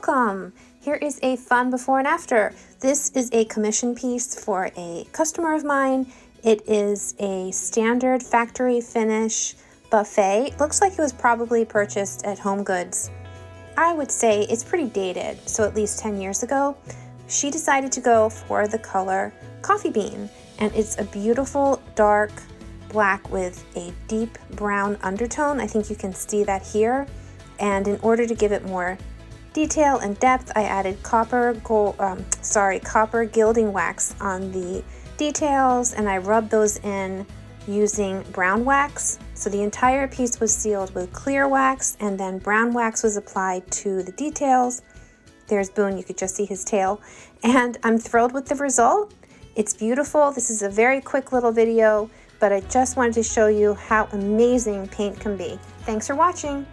Welcome! Here is a fun before and after. This is a commission piece for a customer of mine. It is a standard factory finish buffet. It looks like it was probably purchased at Home Goods. I would say it's pretty dated, so at least 10 years ago. She decided to go for the color coffee bean, and it's a beautiful dark black with a deep brown undertone. I think you can see that here. And in order to give it more detail and depth, I added copper gilding wax on the details, and I rubbed those in using brown wax. So the entire piece was sealed with clear wax, and then brown wax was applied to the details. There's Boone, you could just see his tail. And I'm thrilled with the result. It's beautiful. This is a very quick little video, but I just wanted to show you how amazing paint can be. Thanks for watching.